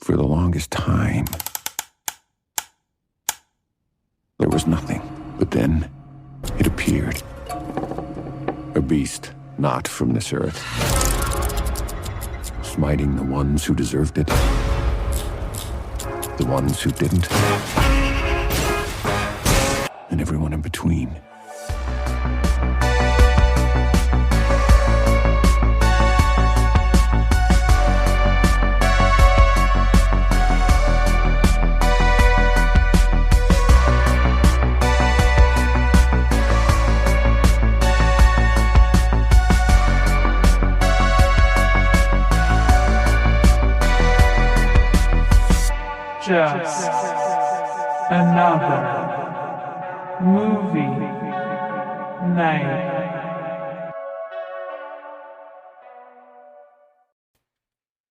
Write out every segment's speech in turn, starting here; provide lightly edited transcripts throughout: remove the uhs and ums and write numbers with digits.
For the longest time, there was nothing. But then, it appeared. A beast not from this earth. Smiting the ones who deserved it. The ones who didn't. And everyone in between. Just another movie night.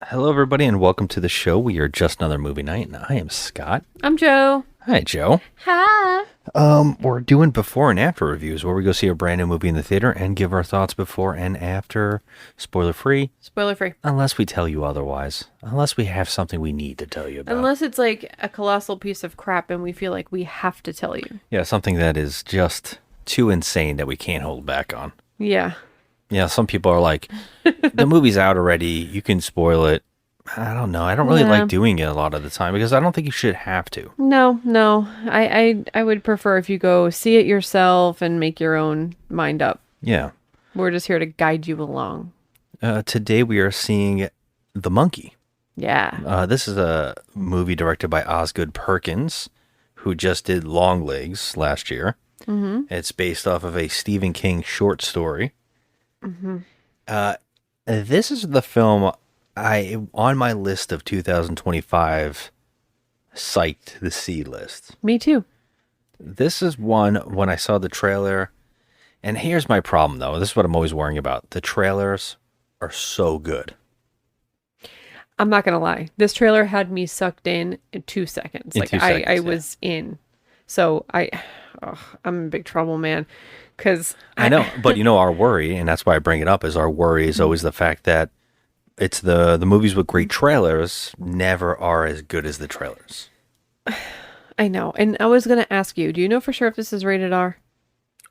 Hello, everybody, and welcome to the show. We are Just Another Movie Night, and I am Scott. I'm Joe. Hi, Joe. Hi. We're doing before and after reviews, where we go see a brand new movie in the theater and give our thoughts before and after, spoiler-free. Spoiler-free. Unless we tell you otherwise. Unless we have something we need to tell you about. Unless it's like a colossal piece of crap and we feel like we have to tell you. Yeah, something that is just too insane that we can't hold back on. Yeah. Yeah, some people are like, the movie's out already, you can spoil it. I don't know. I don't really like doing it a lot of the time because I don't think you should have to. No. I would prefer if you go see it yourself and make your own mind up. Yeah. We're just here to guide you along. Today we are seeing The Monkey. Yeah. This is a movie directed by Osgood Perkins, who just did Long Legs last year. Mm-hmm. It's based off of a Stephen King short story. Mm-hmm. This is the film on my list of 2025 psyched to see list. Me too. This is one when I saw the trailer, and here's my problem though. This is what I'm always worrying about. The trailers are so good. I'm not going to lie. This trailer had me sucked in 2 seconds. I was in. So I'm in big trouble, man. Because I know, but our worry, and that's why I bring it up, is our worry is always the fact that it's the movies with great trailers never are as good as the trailers. I know. And I was going to ask you, do you know for sure if this is rated R?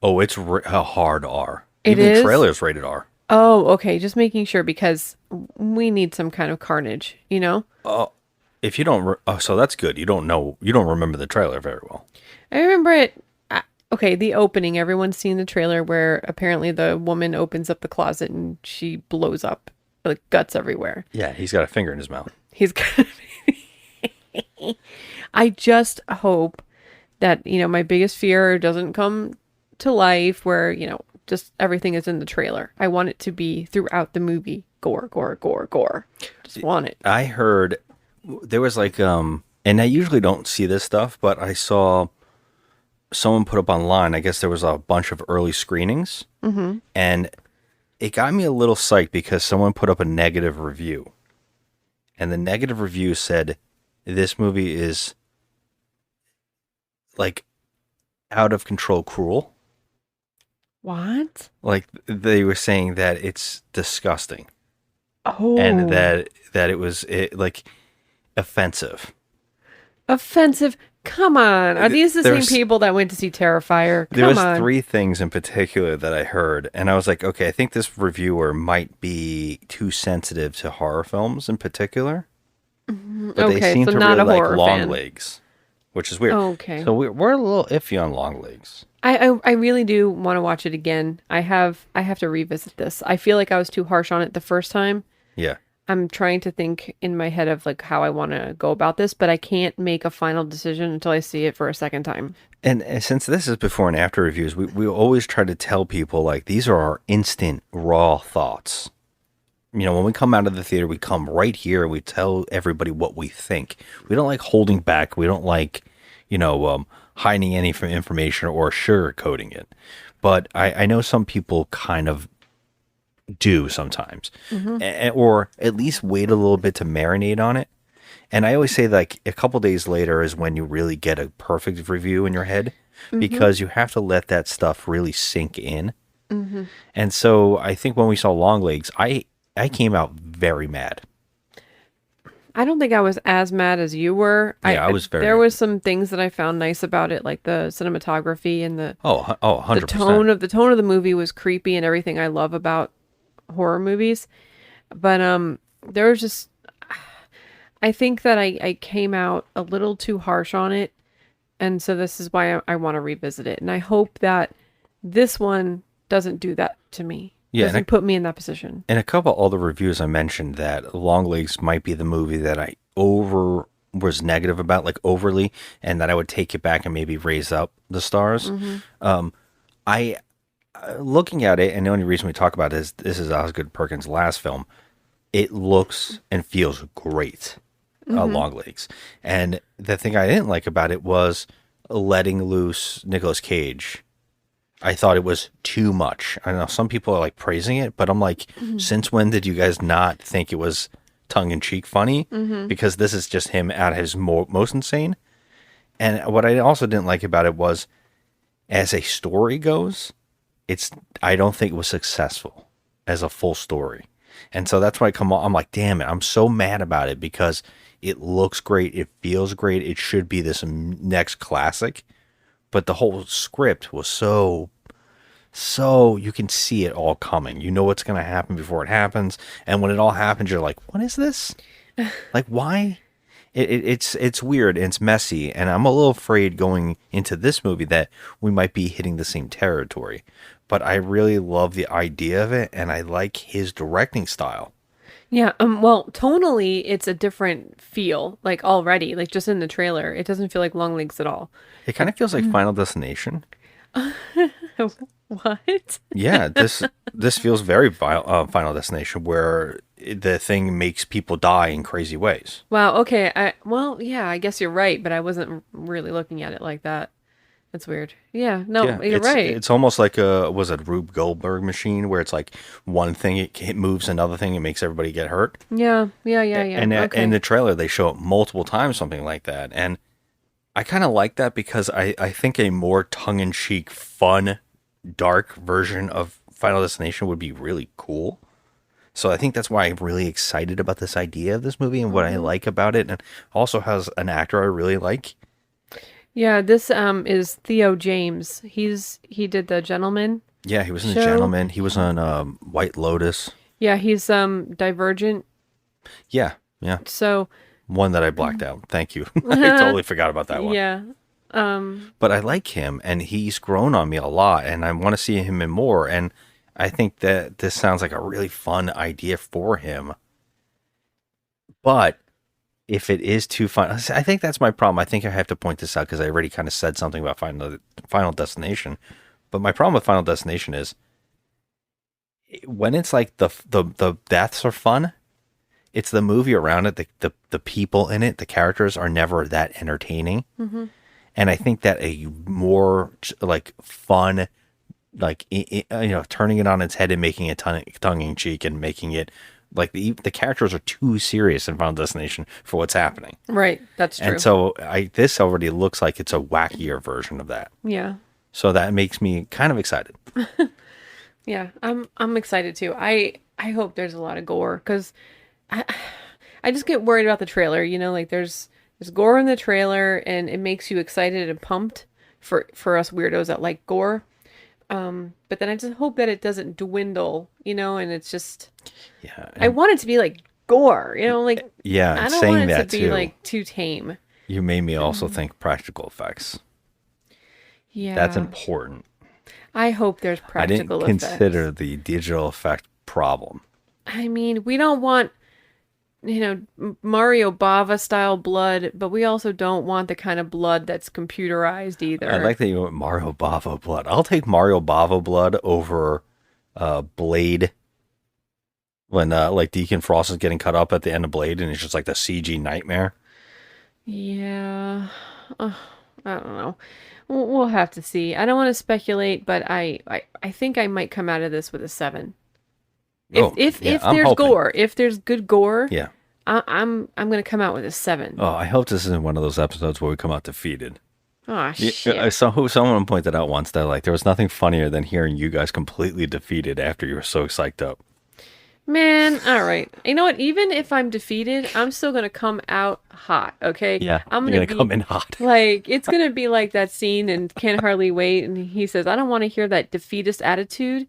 Oh, it's a hard R. It Even is? the trailer's rated R. Oh, okay. Just making sure because we need some kind of carnage, Oh, if you don't, so that's good. You don't remember the trailer very well. I remember it. Okay, the opening. Everyone's seen the trailer where apparently the woman opens up the closet and she blows up, like guts everywhere. Yeah, he's got a finger in his mouth. He's got. I just hope that my biggest fear doesn't come to life, where just everything is in the trailer. I want it to be throughout the movie. Gore, gore, gore, gore. Just want it. I heard there was like, and I usually don't see this stuff, but I saw someone put up online, I guess there was a bunch of early screenings, and it got me a little psyched because someone put up a negative review. And the negative review said, this movie is like out of control cruel. What? Like they were saying that it's disgusting. Oh. And that it was like offensive. Offensive? Come on. Are these the same people that went to see Terrifier? There was 3 things in particular that I heard, and I was like, okay, I think this reviewer might be too sensitive to horror films in particular. But they seem to not really a like horror Long fan. Legs, which is weird. Okay. So we're a little iffy on Long Legs. I really do want to watch it again. I have to revisit this. I feel like I was too harsh on it the first time. Yeah. I'm trying to think in my head of like how I want to go about this, but I can't make a final decision until I see it for a second time. And since this is before and after reviews, we always try to tell people like these are our instant raw thoughts. When we come out of the theater, we come right here and we tell everybody what we think. We don't like holding back. We don't like, hiding any information or sugarcoating it. But I know some people kind of do sometimes, or at least wait a little bit to marinate on it. And I always say like a couple days later is when you really get a perfect review in your head, because you have to let that stuff really sink in. And so I think when we saw Long Legs, I came out very mad. I don't think I was as mad as you were. Yeah, I was very. There was some things that I found nice about it, like the cinematography and the Oh, the 100%. tone of the movie was creepy and everything I love about horror movies. But there was just I think that I came out a little too harsh on it, and so this is why I want to revisit it. And I hope that this one doesn't do that to me. Yeah, Doesn't put me in that position. In a couple other reviews, I mentioned that Longlegs might be the movie that I was negative about, like overly, and that I would take it back and maybe raise up the stars. I looking at it, and the only reason we talk about it is this is Osgood Perkins' last film. It looks and feels great, Longlegs. And the thing I didn't like about it was letting loose Nicolas Cage. I thought it was too much. I know some people are like praising it, but I'm like, since when did you guys not think it was tongue-in-cheek funny? Because this is just him at his most insane. And what I also didn't like about it was, as a story goes, I don't think it was successful as a full story. And so that's why I'm like, damn it, I'm so mad about it because it looks great, it feels great, it should be this next classic. But the whole script was so you can see it all coming. You know what's going to happen before it happens. And when it all happens, you're like, what is this? Like, why? It's weird and it's messy. And I'm a little afraid going into this movie that we might be hitting the same territory. But I really love the idea of it. And I like his directing style. Yeah, well, tonally, it's a different feel, like already, like just in the trailer. It doesn't feel like Longlegs at all. It kind of feels like Final Destination. What? Yeah, this feels very Final Destination, where the thing makes people die in crazy ways. Wow, okay. Well, yeah, I guess you're right, but I wasn't really looking at it like that. That's weird. Yeah, no, Yeah, you're right. It's almost like was it Rube Goldberg machine, where it's like one thing it moves another thing and makes everybody get hurt. Yeah. And Okay. in the trailer, they show it multiple times, something like that. And I kind of like that because I think a more tongue-in-cheek, fun, dark version of Final Destination would be really cool. So I think that's why I'm really excited about this idea of this movie and what I like about it. And also has an actor I really like. Yeah, this is Theo James. He did The Gentleman. Yeah, he was in The Show. Gentleman. He was on White Lotus. Yeah, he's Divergent. Yeah. So, One that I blacked out. Thank you. I totally forgot about that one. yeah. But I like him, and he's grown on me a lot, and I want to see him in more. And I think that this sounds like a really fun idea for him. But if it is too fun, I think that's my problem. I think I have to point this out because I already kind of said something about Final Destination. But my problem with Final Destination is when it's like the deaths are fun. It's the movie around it, the people in it, the characters are never that entertaining. And I think that a more like fun, like turning it on its head and making it tongue in cheek and making it like the characters are too serious in Final Destination for what's happening. Right, that's true. And so this already looks like it's a wackier version of that. Yeah. So that makes me kind of excited. Yeah, I'm excited too. I hope there's a lot of gore because I just get worried about the trailer. You know, like there's gore in the trailer and it makes you excited and pumped for us weirdos that like gore. But then I just hope that it doesn't dwindle, you know, and it's just Yeah. I want it to be like gore, you know, like Yeah, I don't saying want it that to be too. like too tame. You made me also think practical effects. Yeah. That's important. I hope there's practical I didn't effects. consider the digital effect problem. I mean, we don't want, you know, Mario Bava style blood, but we also don't want the kind of blood that's computerized either. I like that you went Mario Bava blood. I'll take Mario Bava blood over Blade. When like Deacon Frost is getting cut up at the end of Blade and it's just like the CG nightmare. Yeah. I don't know. We'll have to see. I don't want to speculate, but I think I might come out of this with a 7. If I'm there's hoping. gore, if there's good gore, Yeah. I'm gonna come out with a 7. Oh, I hope this isn't one of those episodes where we come out defeated. Oh shit. Someone pointed out once that like there was nothing funnier than hearing you guys completely defeated after you were so psyched up. Man, all right. You know what? Even if I'm defeated, I'm still gonna come out hot. Okay. Yeah, I'm you're gonna gonna be come in hot. like, it's gonna be like that scene in Can't Hardly Wait, and he says, "I don't want to hear that defeatist attitude."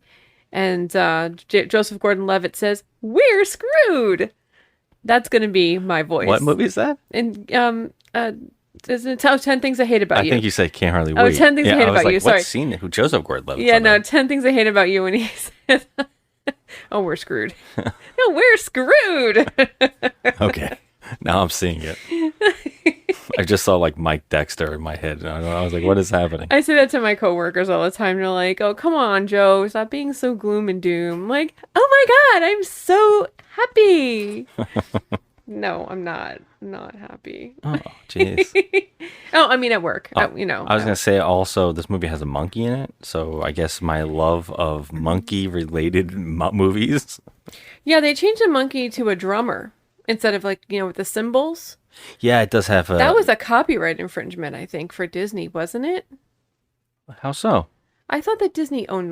And Joseph Gordon-Levitt says, "We're screwed." That's gonna be my What voice. movie is that? And isn't it 10 Things I Hate About I You? think you said Can't Hardly Oh, Wait. 10 Things I yeah, Hate I was About like, You. what Sorry. scene? Who Joseph Gordon-Levitt? Yeah, no, 10 Things I Hate About You when he says, "Oh, we're screwed." No, we're screwed. Okay, now I'm seeing it. I just saw like Mike Dexter in my head, and I was like, what is happening? I say that to my coworkers all the time. They're like, "Oh, come on, Joe, stop being so gloom and doom." I'm like, "Oh my God, I'm so happy." No, I'm not. Not happy. Oh, jeez. Oh, I mean at work. Oh, I was no. gonna say also this movie has a monkey in it, so I guess my love of monkey-related movies. Yeah, they changed the monkey to a drummer instead of like, with the cymbals. Yeah, it does have a. That was a copyright infringement, I think, for Disney, wasn't it? How so? I thought that Disney owned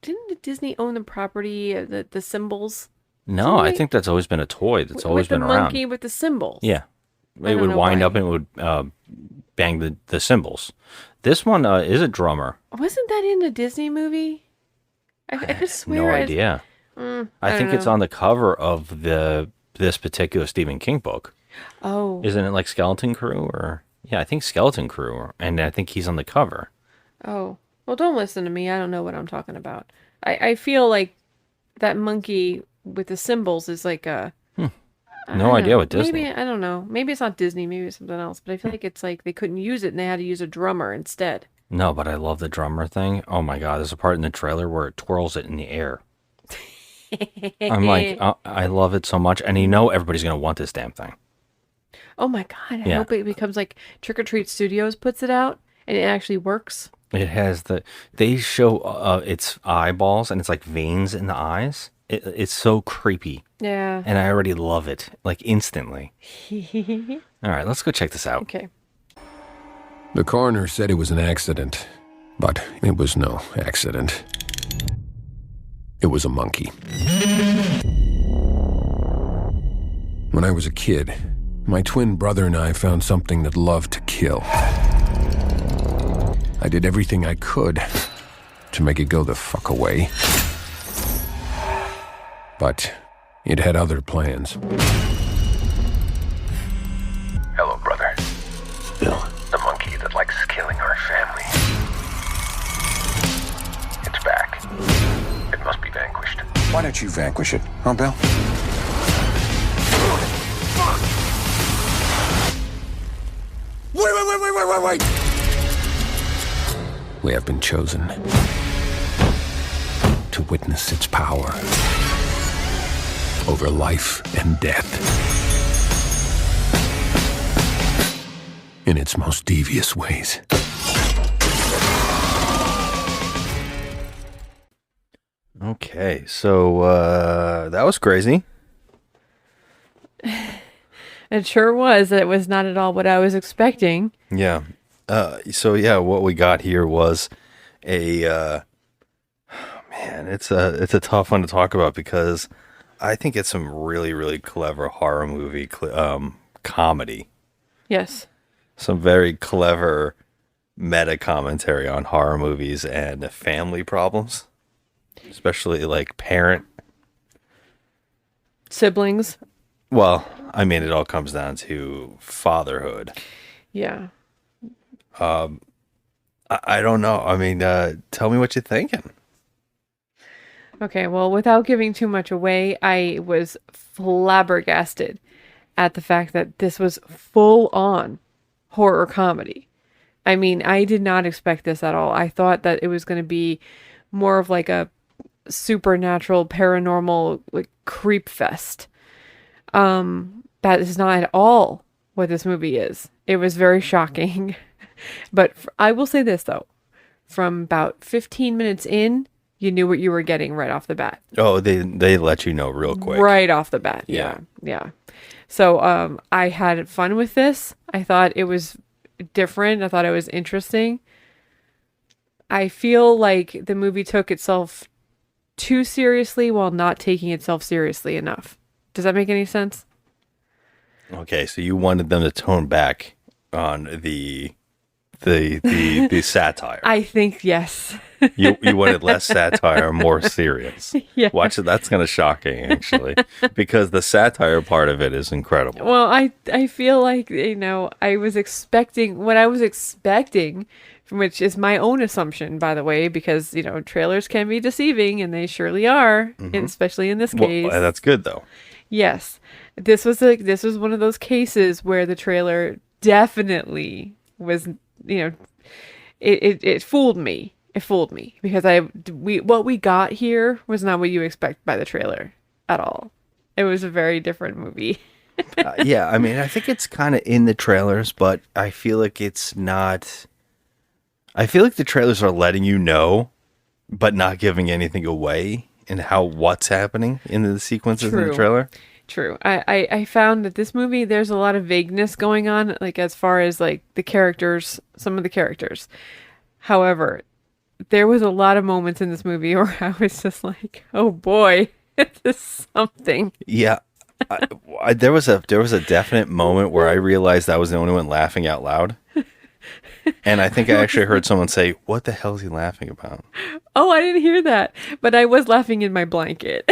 didn't Disney own the property, the cymbals? No, I Didn't think that's always been a toy. That's always with the been around. monkey with the cymbals. Yeah, I it don't would know wind why. up and it would bang the cymbals. This one is a drummer. Wasn't that in a Disney movie? I could swear. No I idea. I I don't think it's know. on the cover of this particular Stephen King book. Oh, Isn't it like Skeleton Crew or yeah, I think Skeleton Crew, and I think he's on the cover. oh. Well, don't listen to me. I don't know what I'm talking about. I feel like that monkey with the cymbals is like a. I No don't idea know. what Disney. Maybe I don't know. Maybe it's not Disney. Maybe it's something else. But I feel like it's like they couldn't use it and they had to use a drummer instead. No, but I love the drummer thing. Oh my god, there's a part in the trailer where it twirls it in the air. I'm like, I love it so much, and everybody's gonna want this damn thing. Oh my God. I Yeah. hope it becomes like Trick or Treat Studios puts it out and it actually works. It has they show its eyeballs, and it's like veins in the eyes. It's so creepy, Yeah. and I already love it like instantly. All right, let's go check this out. Okay. The coroner said it was an accident, but it was no accident. It was a monkey. When I was a kid, my twin brother and I found something that loved to kill. I did everything I could to make it go the fuck away. But it had other plans. Hello, brother. Bill, The monkey that likes killing our family. It's back. It must be vanquished. Why don't you vanquish it, huh, Bill? Wait! We have been chosen to witness its power over life and death in its most devious ways. Okay, so that was crazy. It sure was. It was not at all what I was expecting. Yeah. So yeah, what we got here was a man. It's a tough one to talk about because I think it's some really really clever horror movie comedy. Yes. Some very clever meta commentary on horror movies and family problems, especially like parent. Siblings. Well, I mean, it all comes down to fatherhood. Yeah. I don't know. I mean, tell me what you're thinking. Okay, well, without giving too much away, I was flabbergasted at the fact that this was full on horror comedy. I mean, I did not expect this at all. I thought that it was going to be more of like a supernatural, paranormal, like creep fest. That is not at all what this movie is. It was very shocking. But I will say this though, from about 15 minutes in, you knew what you were getting right off the bat. Oh, they let you know real quick. Right off the bat. Yeah. Yeah. So I had fun with this. I thought it was different. I thought it was interesting. I feel like the movie took itself too seriously while not taking itself seriously enough. Does that make any sense? Okay, so you wanted them to tone back on the satire. I think yes. You wanted less satire, more serious. Yeah. Watch it. That's kind of shocking, actually, because the satire part of it is incredible. Well, I feel like, I was expecting what I was expecting, which is my own assumption, by the way, because, trailers can be deceiving, and they surely are, especially in this case. Well, that's good, though. Yes. This was one of those cases where the trailer definitely was, it fooled me. It fooled me because what we got here was not what you expect by the trailer at all. It was a very different movie. Yeah, I mean, I think it's kind of in the trailers, but I feel like it's not. I feel like the trailers are letting you know, but not giving anything away in what's happening in the sequences in the trailer. True. I found that this movie, there's a lot of vagueness going on, like as far as like the characters, some of the characters. However, there was a lot of moments in this movie where I was just like, oh boy, this is something. Yeah. There was a definite moment where I realized I was the only one laughing out loud. And I think I actually heard someone say, what the hell is he laughing about? Oh, I didn't hear that. But I was laughing in my blanket.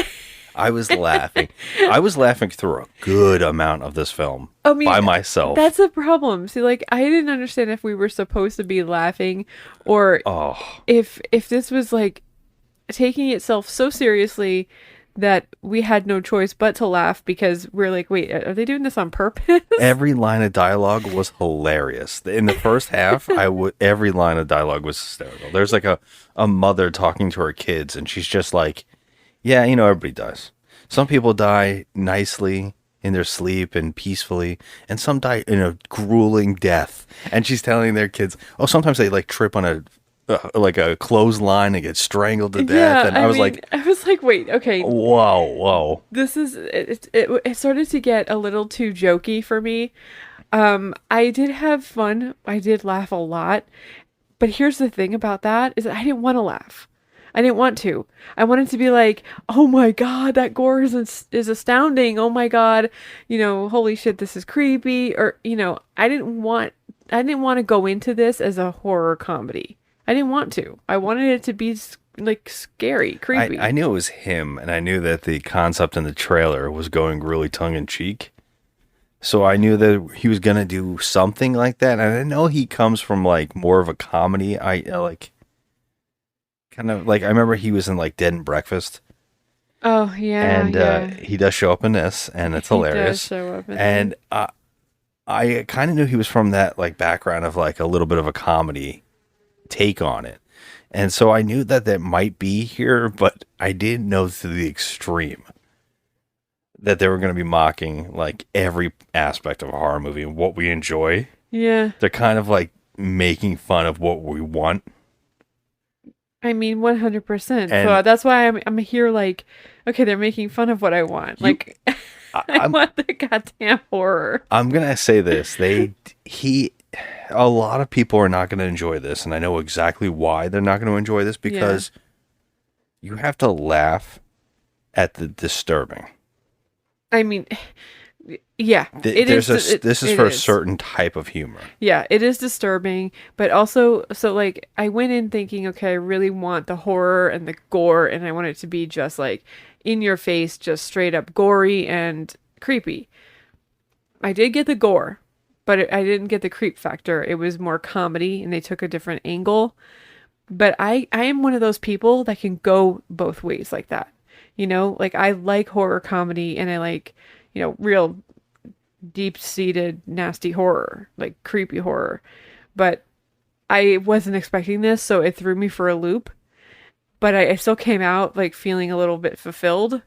I was laughing. I was laughing through a good amount of this film by myself. That's a problem. See, like, I didn't understand if we were supposed to be laughing or if this was like taking itself so seriously that we had no choice but to laugh because we're like, wait, are they doing this on purpose? Every line of dialogue was hilarious. In the first half, every line of dialogue was hysterical. There's like a mother talking to her kids, and she's just like, yeah, everybody dies. Some people die nicely in their sleep and peacefully, and some die in a grueling death. And she's telling their kids, sometimes they like trip on a clothesline and get strangled to death. And I was like, wait, okay. Whoa. This is, it started to get a little too jokey for me. I did have fun. I did laugh a lot. But here's the thing about that is that I didn't want to laugh. I didn't want to. I wanted to be like, oh my God, that gore is astounding. Oh my God, holy shit, this is creepy. Or, I didn't want to go into this as a horror comedy. I didn't want to. I wanted it to be like scary, creepy. I knew it was him, and I knew that the concept in the trailer was going really tongue in cheek. So I knew that he was gonna do something like that. And I know he comes from like more of a comedy. I remember he was in like Dead and Breakfast. Oh yeah, and he does show up in this, and it's hilarious. He does show up in and I kind of knew he was from that like background of like a little bit of a comedy take on it, and so I knew that might be here, but I didn't know to the extreme that they were going to be mocking like every aspect of a horror movie and what we enjoy. Yeah, they're kind of like making fun of what we want. I mean, 100%. So that's why I'm here. Like, okay, they're making fun of what I want. Like, I want the goddamn horror. I'm gonna say this: a lot of people are not going to enjoy this, and I know exactly why they're not going to enjoy this because you have to laugh at the disturbing. I mean, yeah, this is for a certain type of humor. Yeah, it is disturbing, but also, so like, I went in thinking, okay, I really want the horror and the gore, and I want it to be just like in your face, just straight up gory and creepy. I did get the gore, but I didn't get the creep factor. It was more comedy, and they took a different angle. But I am one of those people that can go both ways like that. Like I like horror comedy, and I like, real deep-seated nasty horror, like creepy horror. But I wasn't expecting this, so it threw me for a loop. But I still came out like feeling a little bit fulfilled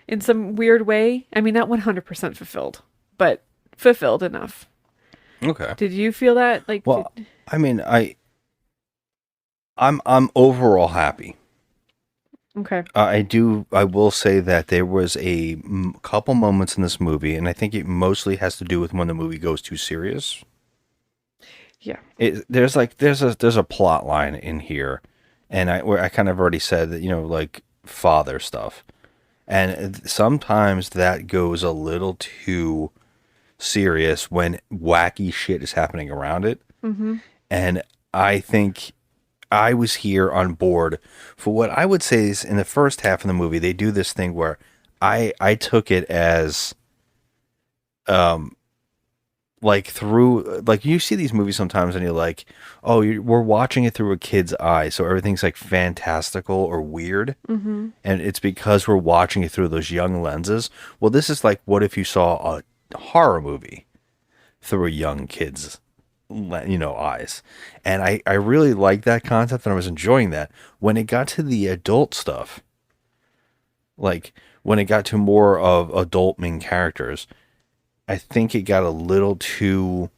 in some weird way. I mean, not 100% fulfilled, but fulfilled enough. Okay. Did you feel that? Like, well, I mean, I'm overall happy. Okay. I will say that there was a couple moments in this movie, and I think it mostly has to do with when the movie goes too serious. Yeah. There's a plot line in here, and I kind of already said that, like father stuff. And sometimes that goes a little too serious when wacky shit is happening around it. Mm-hmm. And I think I was here on board for what I would say is in the first half of the movie, they do this thing where I took it as, like through, like you see these movies sometimes and you're like, oh, we're watching it through a kid's eyes. So everything's like fantastical or weird. Mm-hmm. And it's because we're watching it through those young lenses. Well, this is like, what if you saw a horror movie through a young kid's, eyes? And I really liked that concept and I was enjoying that. When it got to the adult stuff, like when it got to more of adult main characters, I think it got a little too,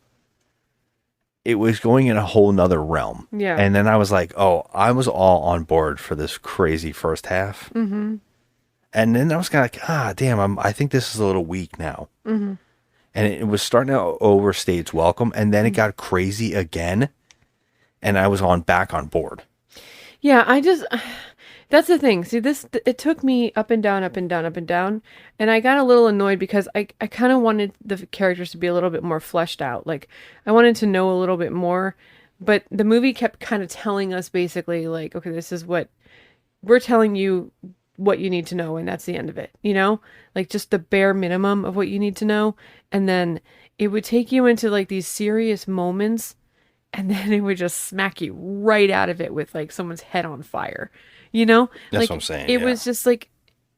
it was going in a whole nother realm. Yeah. And then I was like, oh, I was all on board for this crazy first half. Mm-hmm. And then I was kind of like, damn, I think this is a little weak now. Mm-hmm. And it was starting to overstay its welcome. And then it got crazy again. And I was back on board. Yeah, that's the thing. See, it took me up and down, up and down, up and down. And I got a little annoyed because I kind of wanted the characters to be a little bit more fleshed out. Like, I wanted to know a little bit more. But the movie kept kind of telling us basically, like, okay, this is what we're telling you what you need to know. And that's the end of it, like just the bare minimum of what you need to know. And then it would take you into like these serious moments. And then it would just smack you right out of it with like someone's head on fire, That's like, what I'm saying. It was just like,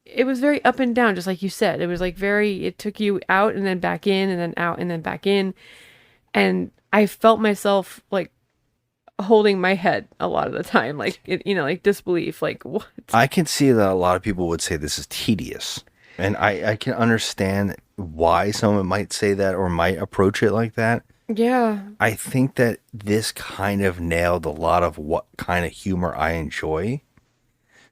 it was very up and down, just like you said. It was like it took you out and then back in and then out and then back in. And I felt myself like holding my head a lot of the time, like, like disbelief, like what? I can see that a lot of people would say this is tedious. And I can understand why someone might say that or might approach it like that. Yeah. I think that this kind of nailed a lot of what kind of humor I enjoy.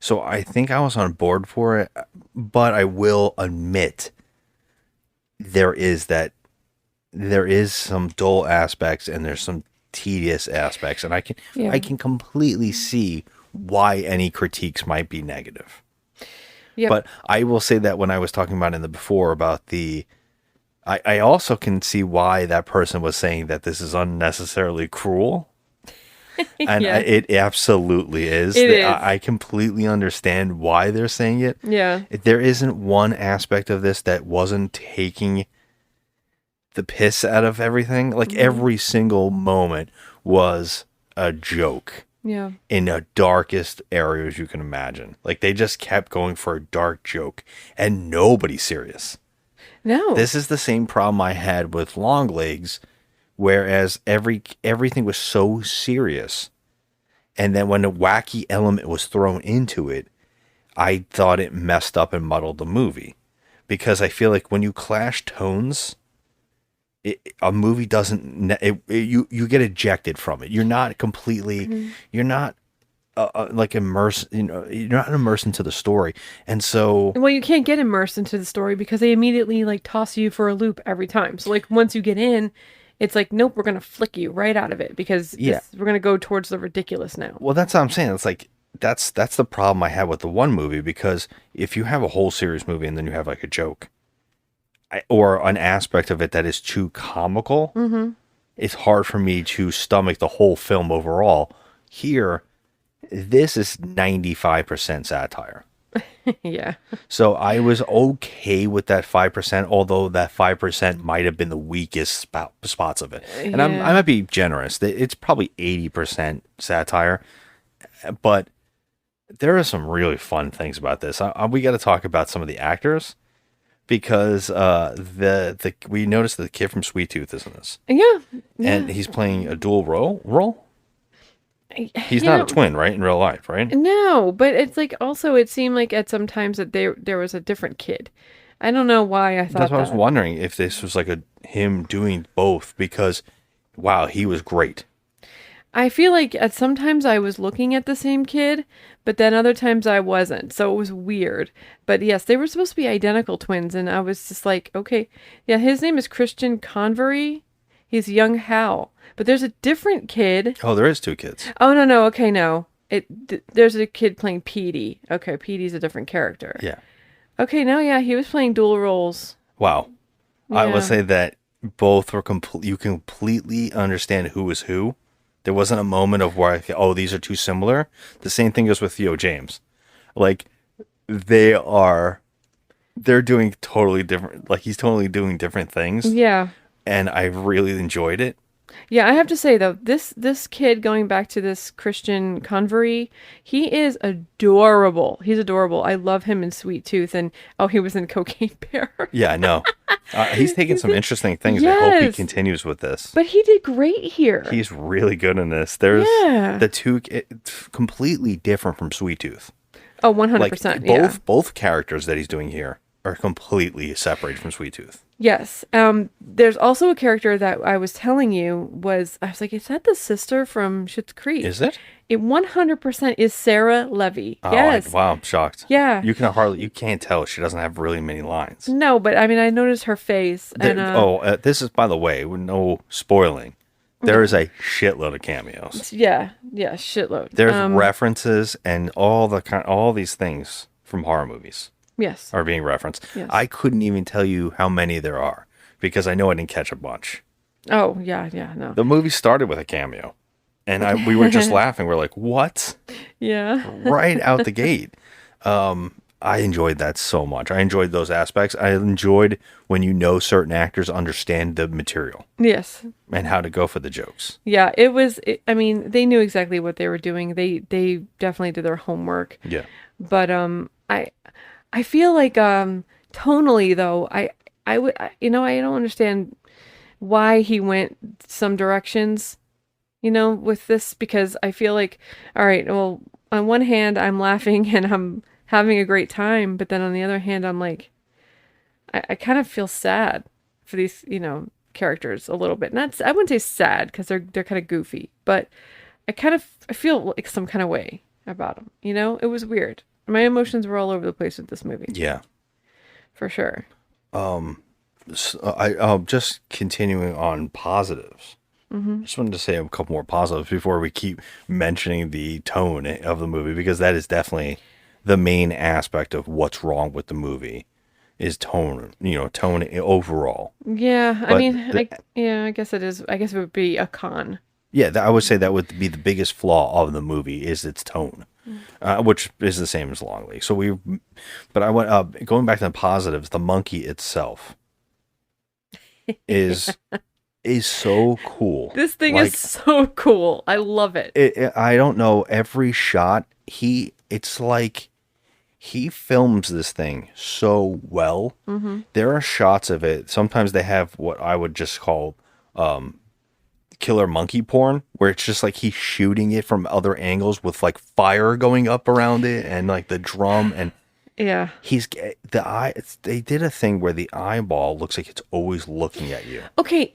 So I think I was on board for it, but I will admit there is some dull aspects and there's some tedious aspects, and I can completely see why any critiques might be negative. Yeah. But I will say that when I was talking about in the before about I also can see why that person was saying that this is unnecessarily cruel. And Yeah. it absolutely is. It is. I completely understand why they're saying it. Yeah. There isn't one aspect of this that wasn't taking the piss out of everything. Like every single moment was a joke. Yeah. In the darkest areas you can imagine. Like they just kept going for a dark joke and nobody's serious. No. This is the same problem I had with Longlegs, whereas everything was so serious. And then when the wacky element was thrown into it, I thought it messed up and muddled the movie. Because I feel like when you clash tones, a movie doesn't, you get ejected from it. You're not completely, you're not like immersed, you're not immersed into the story. And so, well, you can't get immersed into the story because they immediately like toss you for a loop every time. So like once you get in, it's like, nope, we're going to flick you right out of it because we're going to go towards the ridiculous now. Well, that's what I'm saying. It's like, that's the problem I had with the one movie, because if you have a whole serious movie and then you have like a joke or an aspect of it that is too comical, it's hard for me to stomach the whole film overall. Here, this is 95% satire. Yeah. So I was okay with that 5%, although that 5% might have been the weakest spots of it. And I might be generous. It's probably 80% satire, but there are some really fun things about this. We got to talk about some of the actors, because we noticed that the kid from Sweet Tooth is in this. Yeah. And he's playing a dual role. He's not a twin, right? In real life, right? No, but it's like also it seemed like at some times that there was a different kid. I don't know why I thought That's what that. I was wondering, if this was like him doing both, because wow, he was great. I feel like at sometimes I was looking at the same kid, but then other times I wasn't. So it was weird. But yes, they were supposed to be identical twins, and I was just like, okay. Yeah, his name is Christian Convery. He's young Hal. But there's a different kid. Oh, there is two kids. Oh, no. Okay, no. there's a kid playing Petey. Okay, Petey's a different character. Yeah. Okay, no, yeah, he was playing dual roles. Wow. I Yeah. would say that both were you completely understand who is who. There wasn't a moment of where these are too similar. The same thing goes with Theo James. Like they're doing totally different, like he's totally doing different things. Yeah. And I really enjoyed it. Yeah, I have to say though, this kid going back to this Christian Convery, he is adorable. He's adorable. I love him in Sweet Tooth, and he was in Cocaine Bear. Yeah, I know. He's taking some interesting things. I hope he continues with this. But he did great here. He's really good in this. There's the two it's completely different from Sweet Tooth. Oh, 100%. Like both characters that he's doing here are completely separated from Sweet Tooth. Yes. There's also a character that I was telling you I was like, is that the sister from Schitt's Creek? Is it? It 100% is Sarah Levy. Oh, Yes. Wow, I'm shocked. Yeah. You can't tell. She doesn't have really many lines. No, but I mean, I noticed her face. This is, by the way, with no spoiling. There is a shitload of cameos. Yeah, shitload. There's references and all these things from horror movies. Yes. Are being referenced. Yes. I couldn't even tell you how many there are because I know I didn't catch a bunch. Oh, yeah, no. The movie started with a cameo, and we were just laughing. We're like, what? Yeah. Right out the gate. I enjoyed that so much. I enjoyed those aspects. I enjoyed when certain actors understand the material. Yes. And how to go for the jokes. Yeah, I mean, they knew exactly what they were doing. They definitely did their homework. Yeah. But I feel like tonally though, I don't understand why he went some directions, with this, because I feel like, all right, well, on one hand I'm laughing and I'm having a great time, but then on the other hand I'm like, I kind of feel sad for these, characters a little bit. Not, I wouldn't say sad because they're kind of goofy, but I feel like some kind of way about them. It was weird. My emotions were all over the place with this movie. Yeah, for sure. Just continuing on positives. Mm-hmm. Just wanted to say a couple more positives before we keep mentioning the tone of the movie, because that is definitely the main aspect of what's wrong with the movie is tone. Tone overall. Yeah, But I guess it is. I guess it would be a con. Yeah, I would say that would be the biggest flaw of the movie is its tone, which is the same as Longley. But I went going back to the positives. The monkey itself is so cool. This thing is so cool. I love it. I don't know, every shot it's like he films this thing so well. Mm-hmm. There are shots of it. Sometimes they have what I would just call killer monkey porn, where it's just like he's shooting it from other angles with like fire going up around it and like the drum, and yeah, they did a thing where the eyeball looks like it's always looking at you. Okay,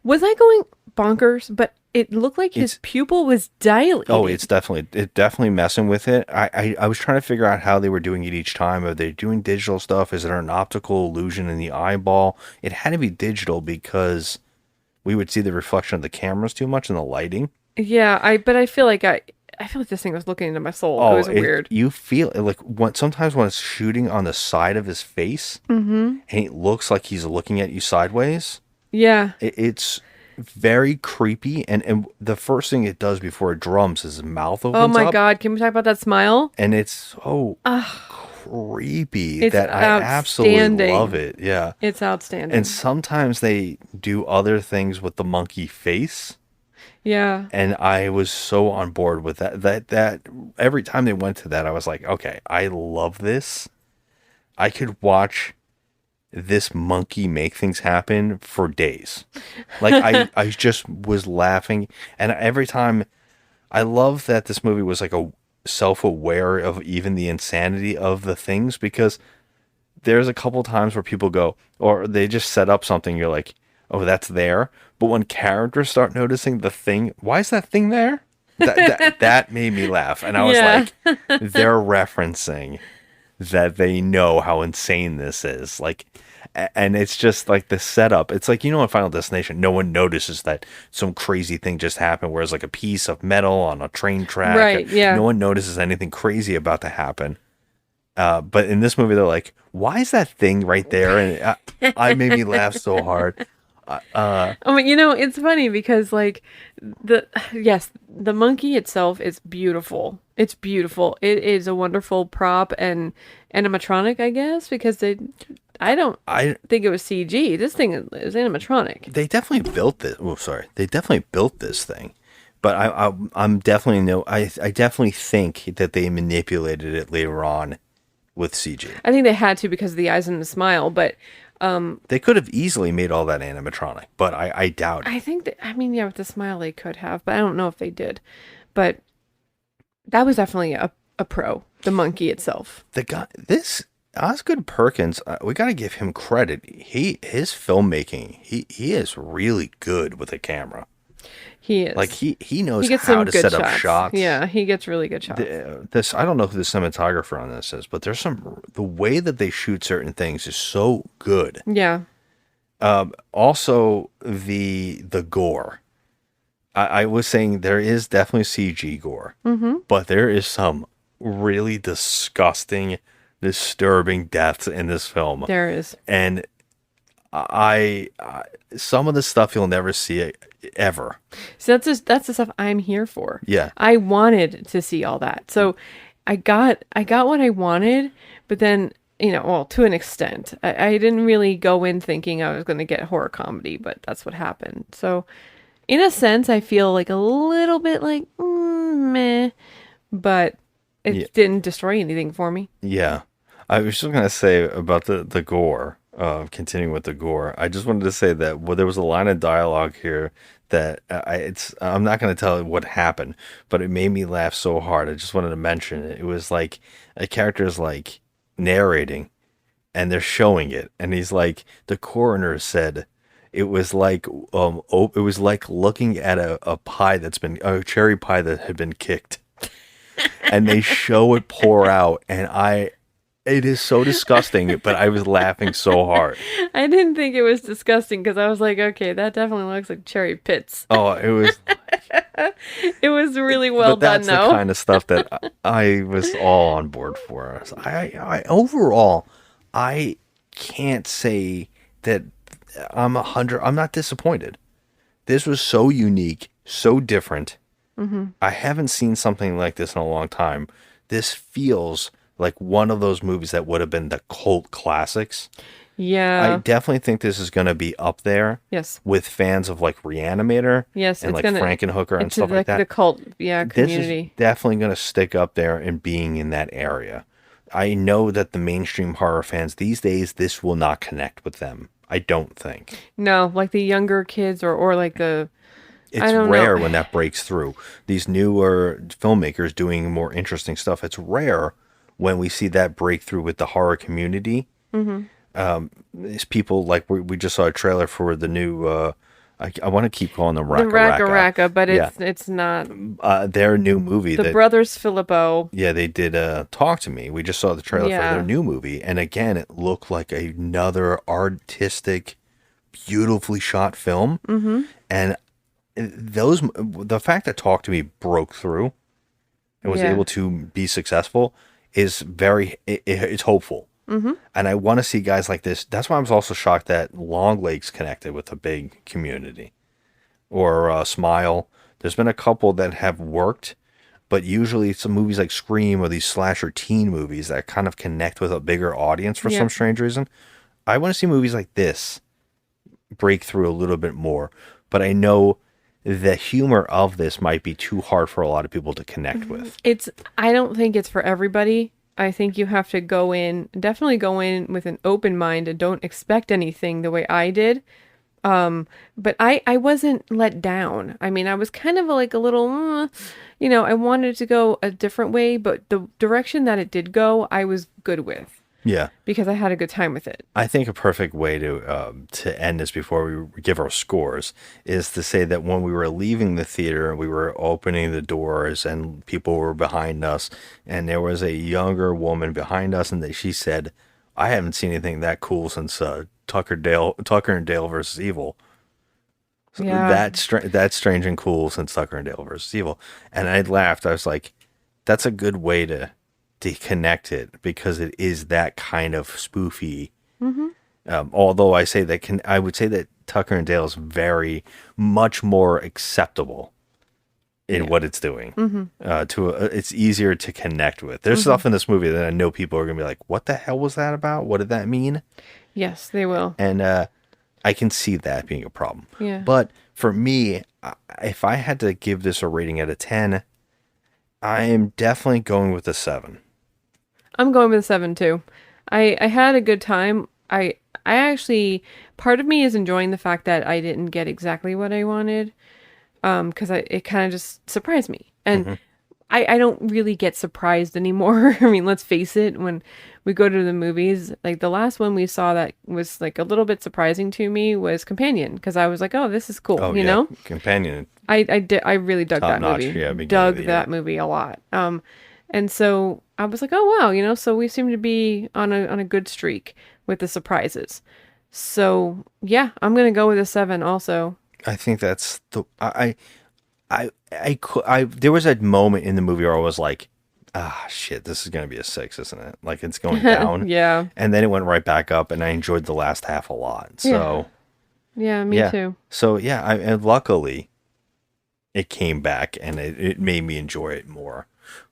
was I going bonkers? But it looked like his pupil was dilated. Oh, it's definitely messing with it. I was trying to figure out how they were doing it each time. Are they doing digital stuff? Is there an optical illusion in the eyeball? It had to be digital because we would see the reflection of the cameras too much and the lighting. Yeah, but I feel like this thing was looking into my soul. It was weird. You feel it, like sometimes when it's shooting on the side of his face, and it looks like he's looking at you sideways. Yeah, it's very creepy. And the first thing it does before it drums is his mouth opens up. Oh my God! Can we talk about that smile? And it's so creepy it's that I absolutely love it. Yeah, it's outstanding. And sometimes they do other things with the monkey face. Yeah. And I was so on board with that every time they went to that, I was like, okay, I love this. I could watch this monkey make things happen for days. Like I just was laughing. And every time, I love that this movie was like a self-aware of even the insanity of the things, because there's a couple times where people go, or they just set up something, you're like, oh, that's there. But when characters start noticing the thing, why is that thing there? That made me laugh. And I was like, they're referencing that they know how insane this is. Like, And it's just like the setup. It's like, in Final Destination, no one notices that some crazy thing just happened, whereas like a piece of metal on a train track. Right, yeah. No one notices anything crazy about to happen. But in this movie, they're like, why is that thing right there? And I made me laugh so hard. It's funny because like the monkey itself is beautiful. It's beautiful. It is a wonderful prop and animatronic, I guess, because I don't think it was CG. This thing is animatronic. They definitely built this. Oh, sorry. They definitely built this thing. But I'm definitely I definitely think that they manipulated it later on with CG. I think they had to because of the eyes and the smile, but they could have easily made all that animatronic, but I doubt it. I think that, with the smile they could have, but I don't know if they did. But that was definitely a pro, the monkey itself. The guy, this Osgood Perkins, we got to give him credit. His filmmaking, he is really good with a camera. He is. Like he knows how to set up shots. Yeah, he gets really good shots. This I don't know who the cinematographer on this is, but the way that they shoot certain things is so good. Yeah. Also the gore. I was saying there is definitely CG gore, but there is some really disgusting, disturbing deaths in this film. There is. And I some of the stuff you'll never see ever. So that's the stuff I'm here for. Yeah. I wanted to see all that. So I got what I wanted, but then, to an extent. I didn't really go in thinking I was going to get horror comedy, but that's what happened. So in a sense, I feel like a little bit like meh, but it didn't destroy anything for me. Yeah. I was just going to say about the gore. Continuing with the gore, I just wanted to say that there was a line of dialogue here that I'm not going to tell you what happened, but it made me laugh so hard. I just wanted to mention it. It was like a character's like narrating, and they're showing it, and he's like, the coroner said it was like looking at a pie a cherry pie that had been kicked, and they show it pour out, and it is so disgusting, but I was laughing so hard. I didn't think it was disgusting because I was like, okay, that definitely looks like cherry pits. Oh, it was. It was really well done, though. That's the kind of stuff that I was all on board for. I overall, I can't say that I'm not disappointed. This was so unique, so different. Mm-hmm. I haven't seen something like this in a long time. This feels like one of those movies that would have been the cult classics. Yeah. I definitely think this is going to be up there. Yes. With fans of like Reanimator. Yes. And like Frankenhooker and stuff like that. The cult, community. This is definitely going to stick up there and being in that area. I know that the mainstream horror fans these days, this will not connect with them. I don't think. No, like the younger kids or like the... It's rare when that breaks through. These newer filmmakers doing more interesting stuff. It's rare when we see that breakthrough with the horror community. Mm-hmm. These people, like we just saw a trailer for the new, I want to keep calling them Raka Raka, but it's not. Their new movie. The brothers Filippo. Yeah, they did Talk to Me. We just saw the trailer for their new movie. And again, it looked like another artistic, beautifully shot film. Mm-hmm. And the fact that Talk to Me broke through and was able to be successful is it's hopeful. Mm-hmm. And I want to see guys like this. That's why I was also shocked that Long Legs connected with a big community. Or Smile. There's been a couple that have worked, but usually it's some movies like Scream or these slasher teen movies that kind of connect with a bigger audience for some strange reason. I want to see movies like this break through a little bit more. But I know the humor of this might be too hard for a lot of people to connect with. I don't think it's for everybody. I think you have to definitely go in with an open mind and don't expect anything the way I did. But I wasn't let down. I mean, I was kind of like a little, I wanted to go a different way, but the direction that it did go, I was good with. Yeah. Because I had a good time with it. I think a perfect way to end this before we give our scores is to say that when we were leaving the theater, we were opening the doors and people were behind us, and there was a younger woman behind us, and she said, I haven't seen anything that cool since Tucker and Dale versus Evil. So Yeah. that's strange and cool since Tucker and Dale versus Evil. And I laughed. I was like, that's a good way to connect it because it is that kind of spoofy. Although I would say that Tucker and Dale is very much more acceptable in what it's doing. It's easier to connect with. There's stuff in this movie that I know people are gonna be like, "What the hell was that about? What did that mean?" Yes, they will. And I can see that being a problem. Yeah. But for me, if I had to give this a rating out of 10, I am definitely going with a 7. I'm going with a 7 too. I had a good time. I actually, part of me is enjoying the fact that I didn't get exactly what I wanted. Because it kind of just surprised me. And I don't really get surprised anymore. I mean, let's face it, when we go to the movies, like the last one we saw that was like a little bit surprising to me was Companion, because I was like, oh, this is cool, you know? Companion. I really dug that Top-notch, movie. yeah, beginning Dug of the that movie a lot. And so I was like, oh wow, you know, so we seem to be on a good streak with the surprises. So yeah, I'm gonna go with a 7 also. I think that's the there was a moment in the movie where I was like, shit, this is gonna be a 6, isn't it? Like it's going down. Yeah. And then it went right back up, and I enjoyed the last half a lot. So Yeah, me too. So yeah, and luckily it came back, and it made me enjoy it more.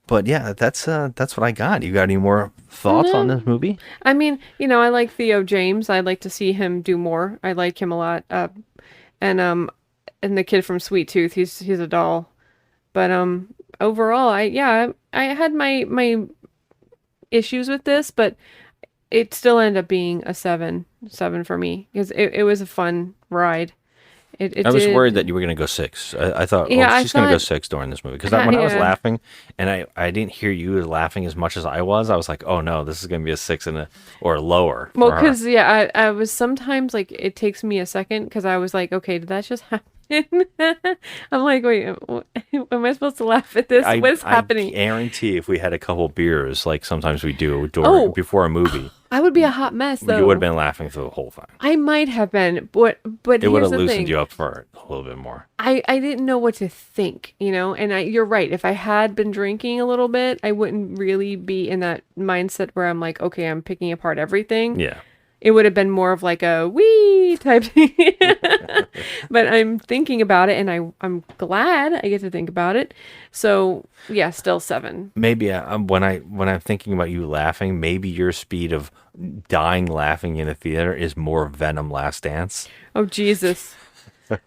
But yeah, that's what I got. You got any more thoughts on this movie? I mean, you know, I like Theo James. I'd like to see him do more. I like him a lot. And the kid from Sweet Tooth, he's a doll. But overall, I had my issues with this, but it still ended up being a 7 for me because it was a fun ride. I was worried that you were going to go 6. I thought, she's going to go 6 during this movie. Because when I was laughing, and I didn't hear you laughing as much as I was like, oh no, this is going to be a 6 or lower. Well, because, I was sometimes like, it takes me a second because I was like, okay, did that just happen? I'm like, wait, am I supposed to laugh at this? What's happening? I guarantee if we had a couple beers, like sometimes we do before a movie, I would be a hot mess, though. You would have been laughing through the whole thing. I might have been, but it would have loosened loosened you up for a little bit more. I didn't know what to think, you know, and you're right. If I had been drinking a little bit, I wouldn't really be in that mindset where I'm like, okay, I'm picking apart everything. Yeah. It would have been more of like a wee type thing. But I'm thinking about it, and I'm glad I get to think about it. So yeah, still 7. Maybe when I'm thinking about you laughing, maybe your speed of dying laughing in a theater is more Venom Last Dance. Oh Jesus.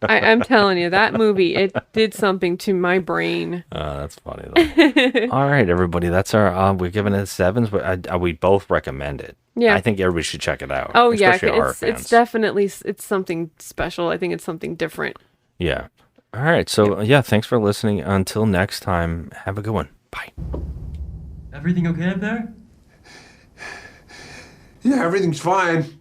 I'm telling you, that movie, it did something to my brain. That's funny though. All right, everybody, that's our we're giving it 7s, but we both recommend it. Yeah, I think everybody should check it out. Oh yeah, it's definitely something special. I think it's something different. Yeah. All right, so yeah, thanks for listening. Until next time, have a good one. Bye. Everything okay up there? Yeah, everything's fine.